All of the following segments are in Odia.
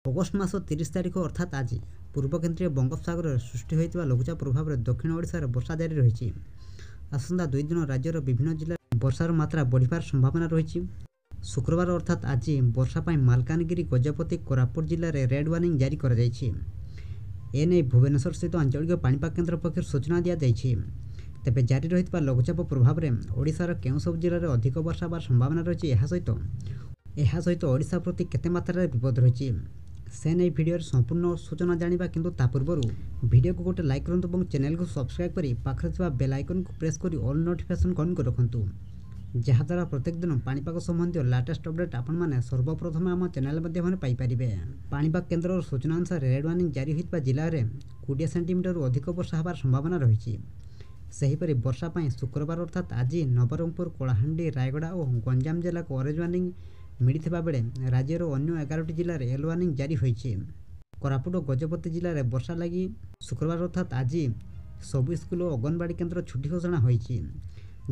ଅଗଷ୍ଟ ମାସ 30 ତାରିଖ ଅର୍ଥାତ୍ ଆଜି ପୂର୍ବ କେନ୍ଦ୍ରୀୟ ବଙ୍ଗୋପସାଗରରେ ସୃଷ୍ଟି ହୋଇଥିବା ଲଘୁଚାପ ପ୍ରଭାବରେ ଦକ୍ଷିଣ ଓଡ଼ିଶାରେ ବର୍ଷା ଜାରି ରହିଛି। ଆସନ୍ତା 2 ଦିନ ରାଜ୍ୟର ବିଭିନ୍ନ ଜିଲ୍ଲାରେ ବର୍ଷାର ମାତ୍ରା ବଢ଼ିବାର ସମ୍ଭାବନା ରହିଛି। ଶୁକ୍ରବାର ଅର୍ଥାତ୍ ଆଜି ବର୍ଷା ପାଇଁ ମାଲକାନଗିରି, ଗଜପତି, କୋରାପୁଟ ଜିଲ୍ଲାରେ ରେଡ୍ ୱାର୍ଣ୍ଣିଂ ଜାରି କରାଯାଇଛି। ଏନେଇ ଭୁବନେଶ୍ୱର ସ୍ଥିତ ଆଞ୍ଚଳିକ ପାଣିପାଗ କେନ୍ଦ୍ର ପକ୍ଷରୁ ସୂଚନା ଦିଆଯାଇଛି। ତେବେ ଜାରି ରହିଥିବା ଲଘୁଚାପ ପ୍ରଭାବରେ ଓଡ଼ିଶାର କେଉଁ ସବୁ ଜିଲ୍ଲାରେ ଅଧିକ ବର୍ଷା ହେବାର ସମ୍ଭାବନା ରହିଛି, ଏହା ସହିତ ଓଡ଼ିଶା ପ୍ରତି କେତେ ମାତ୍ରାରେ ବିପଦ ରହିଛି, ସେ ନେଇ ଭିଡ଼ିଓରେ ସମ୍ପୂର୍ଣ୍ଣ ସୂଚନା ଜାଣିବା। କିନ୍ତୁ ତା ପୂର୍ବରୁ ଭିଡ଼ିଓକୁ ଗୋଟେ ଲାଇକ୍ କରନ୍ତୁ ଏବଂ ଚ୍ୟାନେଲକୁ ସବସ୍କ୍ରାଇବ୍ କରି ପାଖରେ ଥିବା ବେଲ୍ ଆଇକନ୍କୁ ପ୍ରେସ୍ କରି ଅଲ୍ ନୋଟିଫିକେସନ୍ ଅନ୍ କରି ରଖନ୍ତୁ, ଯାହାଦ୍ୱାରା ପ୍ରତ୍ୟେକ ଦିନ ପାଣିପାଗ ସମ୍ବନ୍ଧୀୟ ଲାଟେଷ୍ଟ ଅପଡେଟ୍ ଆପଣମାନେ ସର୍ବପ୍ରଥମେ ଆମ ଚ୍ୟାନେଲ ମାଧ୍ୟମରେ ପାଇପାରିବେ। ପାଣିପାଗ କେନ୍ଦ୍ରର ସୂଚନା ଅନୁସାରେ ରେଡ୍ ୱାର୍ଣ୍ଣିଂ ଜାରି ହୋଇଥିବା ଜିଲ୍ଲାରେ 20 ସେଣ୍ଟିମିଟରରୁ ଅଧିକ ବର୍ଷା ହେବାର ସମ୍ଭାବନା ରହିଛି। ସେହିପରି ବର୍ଷା ପାଇଁ ଶୁକ୍ରବାର ଅର୍ଥାତ୍ ଆଜି ନବରଙ୍ଗପୁର, କଳାହାଣ୍ଡି, ରାୟଗଡ଼ା ଓ ଗଞ୍ଜାମ ଜିଲ୍ଲାକୁ ଅରେଞ୍ଜ ୱାର୍ଣ୍ଣିଂ ମିଳିଥିବା ବେଳେ ରାଜ୍ୟର ଅନ୍ୟ 11ଟି ଜିଲ୍ଲାରେ ୟେଲୋ ୱାର୍ଣ୍ଣିଂ ଜାରି ହୋଇଛି। କୋରାପୁଟ ଓ ଗଜପତି ଜିଲ୍ଲାରେ ବର୍ଷା ଲାଗି ଶୁକ୍ରବାର ଅର୍ଥାତ୍ ଆଜି ସବୁ ସ୍କୁଲ ଓ ଅଙ୍ଗନବାଡ଼ି କେନ୍ଦ୍ର ଛୁଟି ଘୋଷଣା ହୋଇଛି।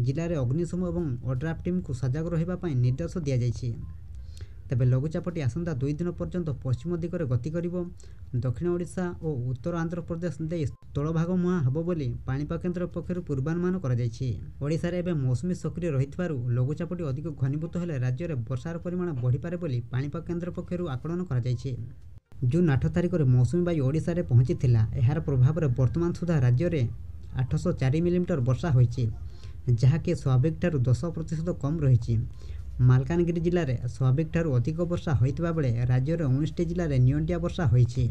ଜିଲ୍ଲାରେ ଅଗ୍ନିଶମ ଏବଂ ଓଡ୍ରାଫ୍ ଟିମ୍କୁ ସଜାଗ ରହିବା ପାଇଁ ନିର୍ଦ୍ଦେଶ ଦିଆଯାଇଛି। ତେବେ ଲଘୁଚାପଟି ଆସନ୍ତା 2 ଦିନ ପର୍ଯ୍ୟନ୍ତ ପଶ୍ଚିମ ଦିଗରେ ଗତି କରିବ। ଦକ୍ଷିଣ ଓଡ଼ିଶା ଓ ଉତ୍ତର ଆନ୍ଧ୍ରପ୍ରଦେଶ ଦେଇ ସ୍ଥଳଭାଗ ମୁହାଁ ହେବ ବୋଲି ପାଣିପାଗ କେନ୍ଦ୍ର ପକ୍ଷରୁ ପୂର୍ବାନୁମାନ କରାଯାଇଛି। ଓଡ଼ିଶାରେ ଏବେ ମୌସୁମୀ ସକ୍ରିୟ ରହିଥିବାରୁ ଲଘୁଚାପଟି ଅଧିକ ଘନୀଭୂତ ହେଲେ ରାଜ୍ୟରେ ବର୍ଷାର ପରିମାଣ ବଢ଼ିପାରେ ବୋଲି ପାଣିପାଗ କେନ୍ଦ୍ର ପକ୍ଷରୁ ଆକଳନ କରାଯାଇଛି। ଜୁନ୍ 8 ତାରିଖରେ ମୌସୁମୀ ବାୟୁ ଓଡ଼ିଶାରେ ପହଞ୍ଚିଥିଲା। ଏହାର ପ୍ରଭାବରେ ବର୍ତ୍ତମାନ ସୁଦ୍ଧା ରାଜ୍ୟରେ 804 ମିଲିମିଟର ବର୍ଷା ହୋଇଛି, ଯାହାକି ସ୍ୱାଭାବିକଠାରୁ 10% କମ୍ ରହିଛି। ମାଲକାନଗିରି ଜିଲ୍ଲାରେ ସ୍ୱାଭାବିକଠାରୁ ଅଧିକ ବର୍ଷା ହୋଇଥିବା ବେଳେ ରାଜ୍ୟର 19ଟି ଜିଲ୍ଲାରେ ନିଅଣ୍ଟିଆ ବର୍ଷା ହୋଇଛି।